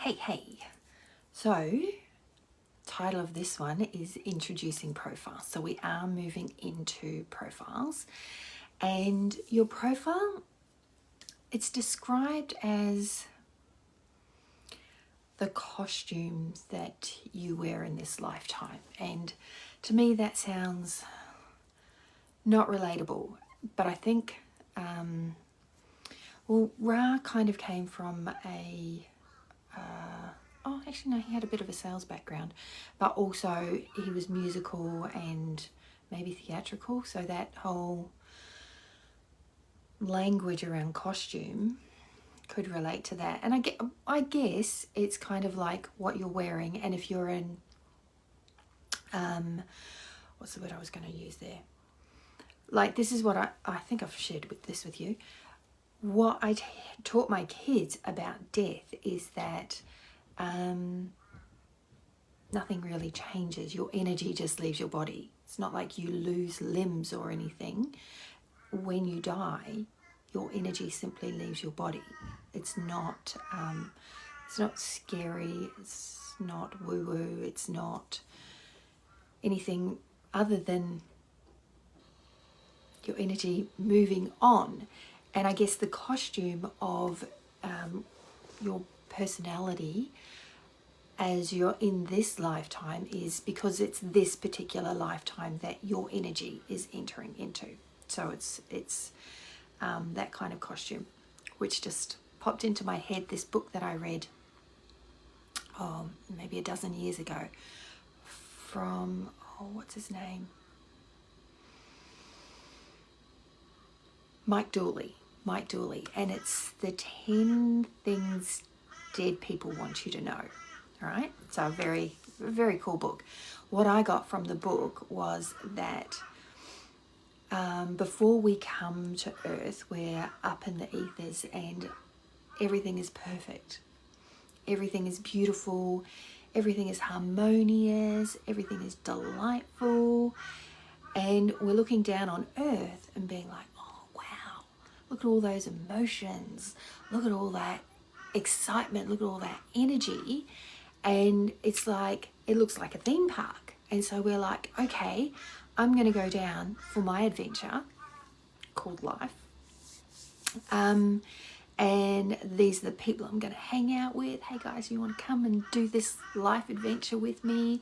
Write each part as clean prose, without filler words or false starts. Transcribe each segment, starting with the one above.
Hey. So, title of this one is Introducing Profiles. So we are moving into profiles. And your profile, it's described as the costumes that you wear in this lifetime. And to me, that sounds not relatable. But I think, Ra kind of came from actually no, he had a bit of a sales background, but also he was musical and maybe theatrical, so that whole language around costume could relate to that. And I guess it's kind of like what you're wearing, and if you're in what's the word I was going to use there, like this is what I think I've shared this with you. What I taught my kids about death is that nothing really changes. Your energy just leaves your body. It's not like you lose limbs or anything. When you die, your energy simply leaves your body. It's not scary. It's not woo-woo. It's not anything other than your energy moving on. And I guess the costume of your personality as you're in this lifetime is because it's this particular lifetime that your energy is entering into. So it's that kind of costume, which just popped into my head. This book that I read, maybe a dozen years ago, from what's his name? Mike Dooley, and it's the 10 things dead people want you to know. All right, so a very, very cool book. What I got from the book was that before we come to Earth, we're up in the ethers and everything is perfect. Everything is beautiful. Everything is harmonious. Everything is delightful. And we're looking down on Earth and being like, oh, wow, look at all those emotions. Look at all that excitement. Look at all that energy. And it's like, it looks like a theme park. And so we're like, okay, I'm going to go down for my adventure called life. And these are the people I'm going to hang out with. Hey guys, you want to come and do this life adventure with me?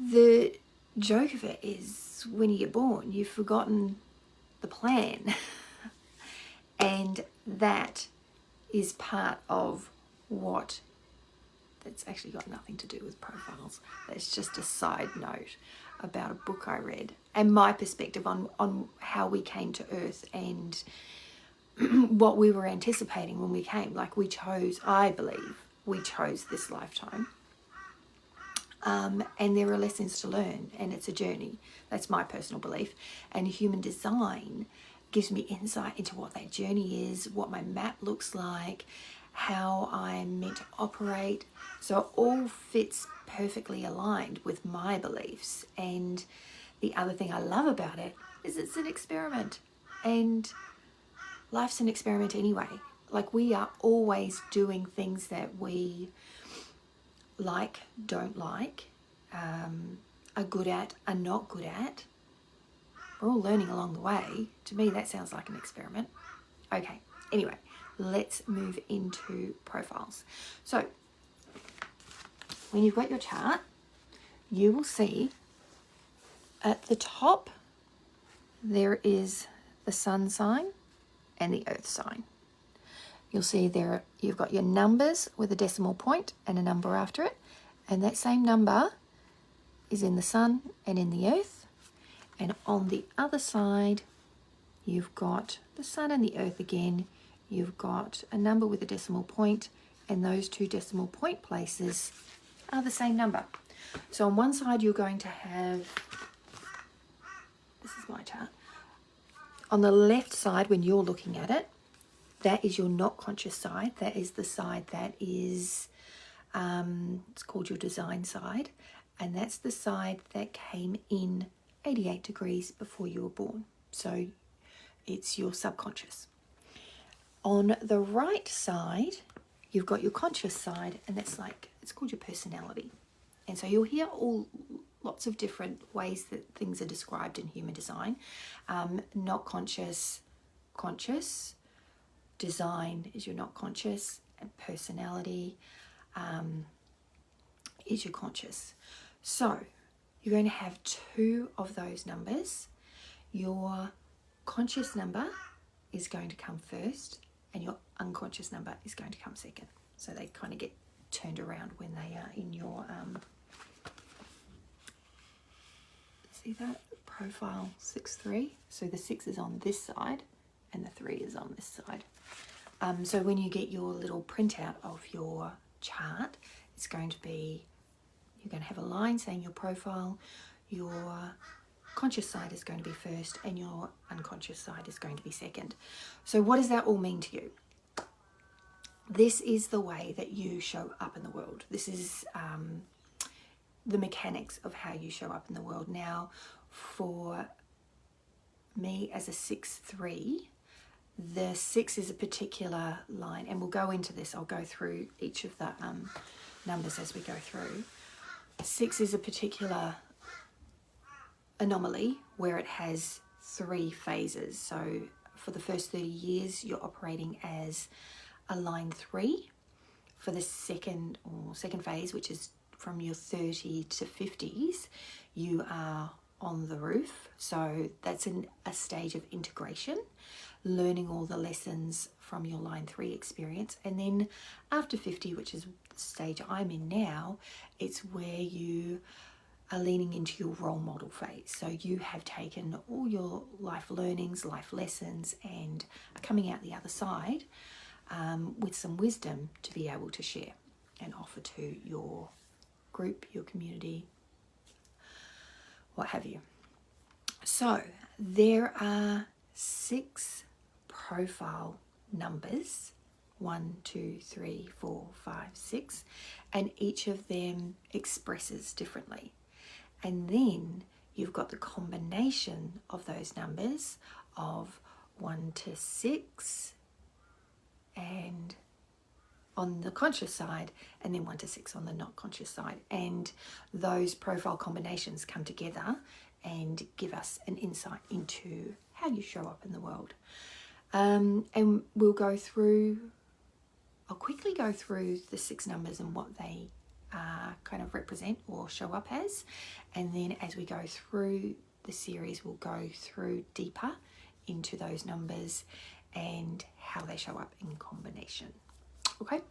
The joke of it is when you get born, you've forgotten the plan. And that is part of what that's actually got nothing to do with profiles. That's just a side note about a book I read and my perspective on how we came to Earth and what we were anticipating when we came. Like I believe we chose this lifetime. And there are lessons to learn, and it's a journey. That's my personal belief. And human design gives me insight into what that journey is, what my map looks like, how I'm meant to operate. So it all fits perfectly aligned with my beliefs. And the other thing I love about it is it's an experiment. And life's an experiment anyway. Like, we are always doing things that we like, don't like, are good at, are not good at. We're all learning along the way. To me, that sounds like an experiment. Okay, anyway, let's move into profiles. So, when you've got your chart, you will see at the top there is the sun sign and the earth sign. You'll see there you've got your numbers with a decimal point and a number after it, and that same number is in the sun and in the earth. And on the other side, you've got the sun and the earth again. You've got a number with a decimal point, and those two decimal point places are the same number. So on one side, you're going to have, this is my chart. On the left side, when you're looking at it, that is your not conscious side. That is the side that is, it's called your design side. And that's the side that came in 88 degrees before you were born. So it's your subconscious. On the right side, you've got your conscious side, and that's like, it's called your personality. And so you'll hear lots of different ways that things are described in human design. Not conscious, conscious. Design is your not conscious, and personality is your conscious. So you're going to have two of those numbers. Your conscious number is going to come first, and your unconscious number is going to come second. So they kind of get turned around when they are in your see that profile 6-3. So the 6 is on this side and the 3 is on this side. So when you get your little printout of your chart, it's going to be, you're going to have a line saying your profile, your conscious side is going to be first, and your unconscious side is going to be second. So what does that all mean to you? This is the way that you show up in the world. This is the mechanics of how you show up in the world. Now, for me as a 6-3, the 6 is a particular line, and we'll go into this. I'll go through each of the numbers as we go through. 6 is a particular anomaly where it has 3 phases. So for the first 30 years, you're operating as a line 3. For the second phase, which is from your 30 to 50s, you are on the roof. So that's a stage of integration, learning all the lessons from your line 3 experience. And then after 50, which is the stage I'm in now, it's where you are leaning into your role model phase. So you have taken all your life learnings, life lessons, and are coming out the other side with some wisdom to be able to share and offer to your group, your community, what have you. So there are 6 profile numbers, 1, 2, 3, 4, 5, 6, and each of them expresses differently. And then you've got the combination of those numbers of 1 to 6 and on the conscious side, and then 1 to 6 on the not conscious side. And those profile combinations come together and give us an insight into how you show up in the world. And I'll quickly go through the 6 numbers and what they kind of represent or show up as. And then as we go through the series, we'll go through deeper into those numbers and how they show up in combination. Okay,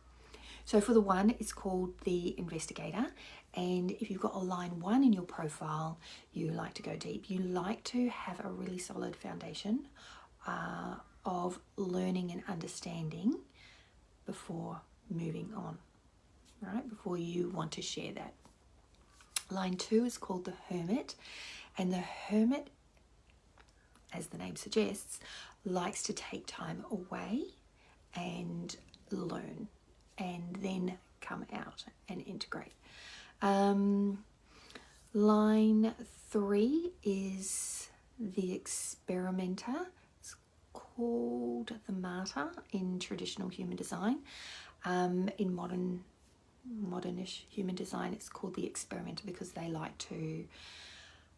so for the 1, it's called the investigator. And if you've got a line 1 in your profile, you like to go deep. You like to have a really solid foundation of learning and understanding before moving on, right? Before you want to share that. Line 2 is called the hermit. And the hermit, as the name suggests, likes to take time away and learn and then come out and integrate. Line 3 is the experimenter. It's called the martyr in traditional human design. In modernish human design, it's called the experimenter because they like to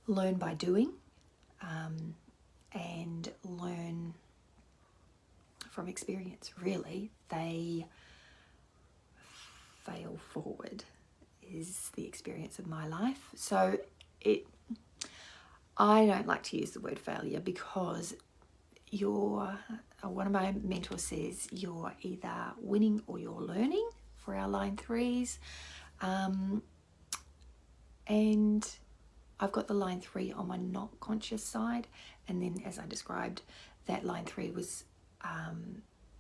learn by doing and learn from experience. Really, they fail forward is the experience of my life. So I don't like to use the word failure because one of my mentors says you're either winning or you're learning for our line 3s. And I've got the line 3 on my not conscious side. And then as I described, that line 3 was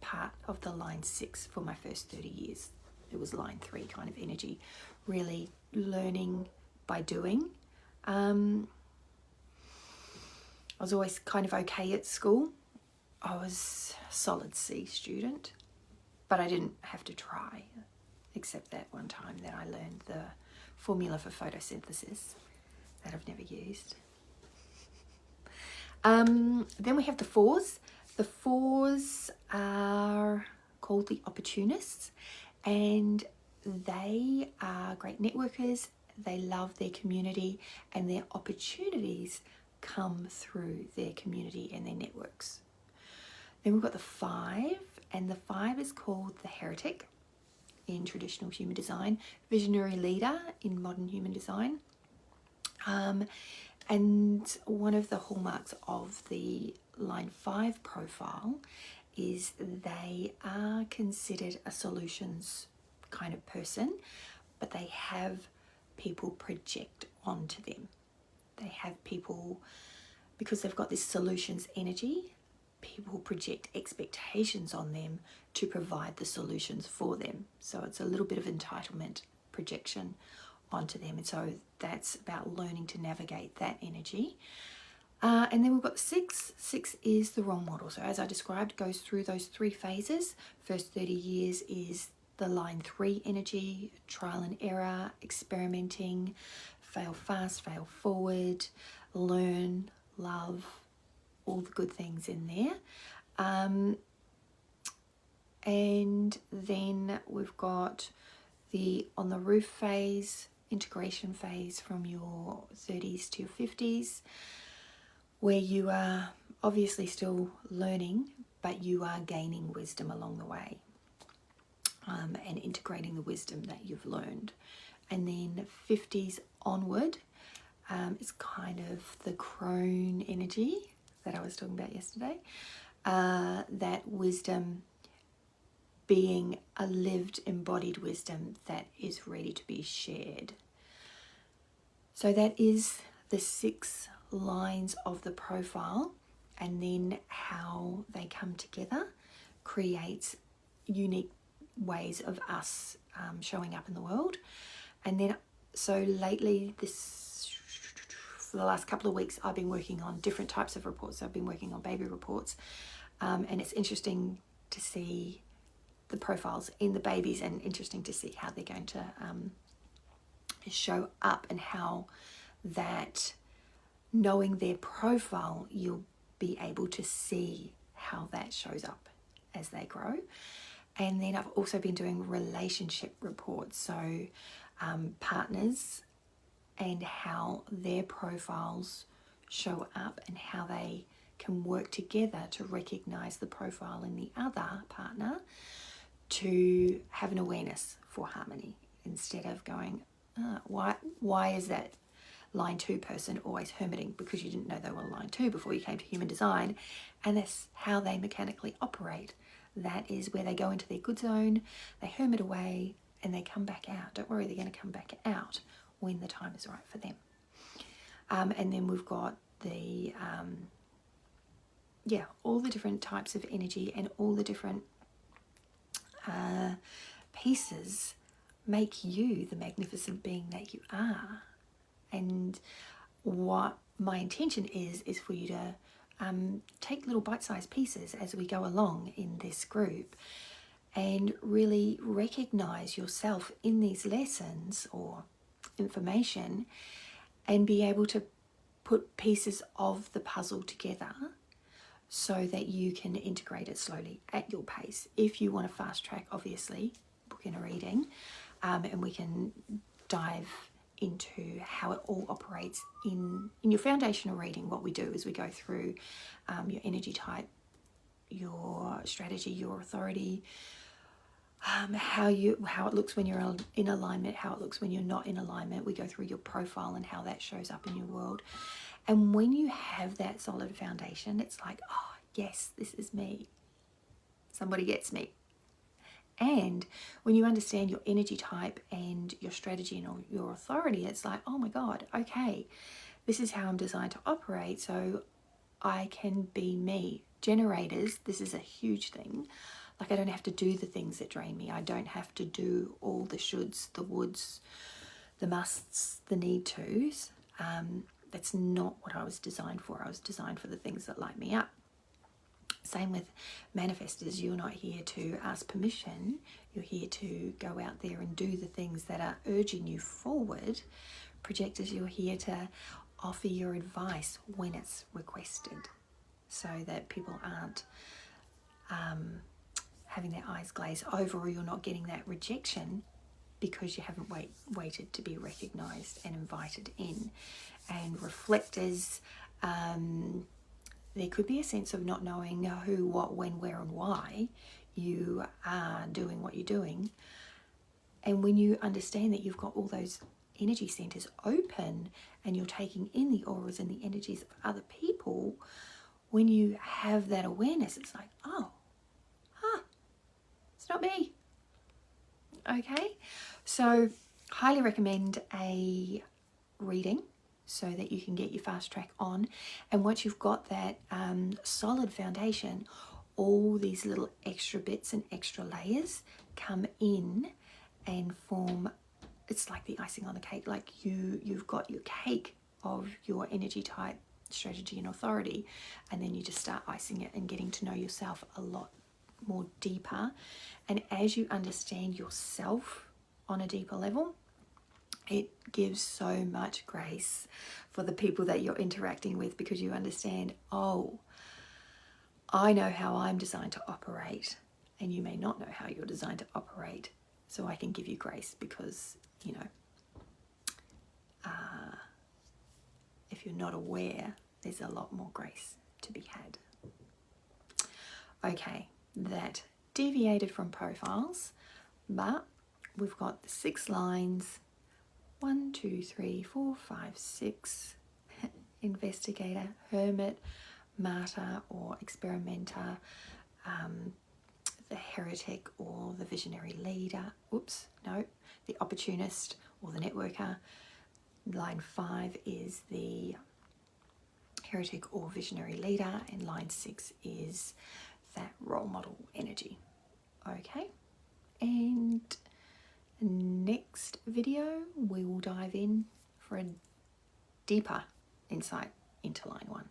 part of the line 6 for my first 30 years. It was line 3 kind of energy, really learning by doing. I was always kind of okay at school. I was a solid C student, but I didn't have to try, except that one time that I learned the formula for photosynthesis that I've never used. Then we have the 4s. The 4s are called the opportunists, and they are great networkers. They love their community, and their opportunities come through their community and their networks. Then we've got the 5, and the 5 is called the heretic in traditional human design, visionary leader in modern human design. And one of the hallmarks of the line 5 profile is they are considered a solutions kind of person, but they have people project onto them. They have people, because they've got this solutions energy, people project expectations on them to provide the solutions for them. So it's a little bit of entitlement projection onto them. And so that's about learning to navigate that energy. And then we've got 6. 6 is the role model. So as I described, goes through those 3 phases. First 30 years is the line 3 energy, trial and error, experimenting, fail fast, fail forward, learn, love, all the good things in there. And then we've got the on the roof phase, integration phase from your 30s to your 50s, where you are obviously still learning, but you are gaining wisdom along the way, and integrating the wisdom that you've learned. And then 50s onward is kind of the crone energy that I was talking about yesterday, that wisdom being a lived, embodied wisdom that is ready to be shared. So that is the 6 lines of the profile, and then how they come together creates unique ways of us showing up in the world. And then, so lately, for the last couple of weeks, I've been working on different types of reports. So I've been working on baby reports, and it's interesting to see the profiles in the babies, and interesting to see how they're going to show up, and how that, knowing their profile, you'll be able to see how that shows up as they grow. And then I've also been doing relationship reports, so partners and how their profiles show up and how they can work together to recognize the profile in the other partner to have an awareness for harmony, instead of going, why is that line 2 person always hermiting? Because you didn't know they were line 2 before you came to human design, and that's how they mechanically operate. That is where they go into their good zone, they hermit away, and they come back out. Don't worry, they're going to come back out when the time is right for them. And then we've got the all the different types of energy, and all the different pieces make you the magnificent being that you are. And what my intention is for you to take little bite-sized pieces as we go along in this group, and really recognize yourself in these lessons or information, and be able to put pieces of the puzzle together so that you can integrate it slowly at your pace. If you want to fast track, obviously, book in a reading, and we can dive into how it all operates in your foundational reading. What we do is we go through your energy type, your strategy, your authority, how it looks when you're in alignment, how it looks when you're not in alignment. We go through your profile and how that shows up in your world. And when you have that solid foundation, it's like, oh yes, this is me. Somebody gets me. And when you understand your energy type and your strategy and your authority, it's like, oh my God, okay, this is how I'm designed to operate, so I can be me. Generators, this is a huge thing. Like, I don't have to do the things that drain me. I don't have to do all the shoulds, the woulds, the musts, the need tos. That's not what I was designed for. I was designed for the things that light me up. Same with manifestors. You're not here to ask permission. You're here to go out there and do the things that are urging you forward. Projectors, you're here to offer your advice when it's requested, so that people aren't having their eyes glaze over, or you're not getting that rejection because you haven't waited to be recognized and invited in. And reflectors, there could be a sense of not knowing who, what, when, where, and why you are doing what you're doing. And when you understand that you've got all those energy centers open and you're taking in the auras and the energies of other people, when you have that awareness, it's like, oh, it's not me. Okay, so highly recommend a reading so that you can get your fast track on. And once you've got that solid foundation, all these little extra bits and extra layers come in and form, it's like the icing on the cake. Like you've got your cake of your energy type, strategy and authority, and then you just start icing it and getting to know yourself a lot more deeper. And as you understand yourself on a deeper level, it gives so much grace for the people that you're interacting with, because you understand, oh, I know how I'm designed to operate, and you may not know how you're designed to operate. So I can give you grace because, you know, if you're not aware, there's a lot more grace to be had. Okay, that deviated from profiles, but we've got the 6 lines, 1, 2, 3, 4, 5, 6, investigator, hermit, martyr or experimenter, the heretic or the visionary leader, the opportunist or the networker. Line 5 is the heretic or visionary leader, and line 6 is that role model energy. Okay, and next video we will dive in for a deeper insight into line 1.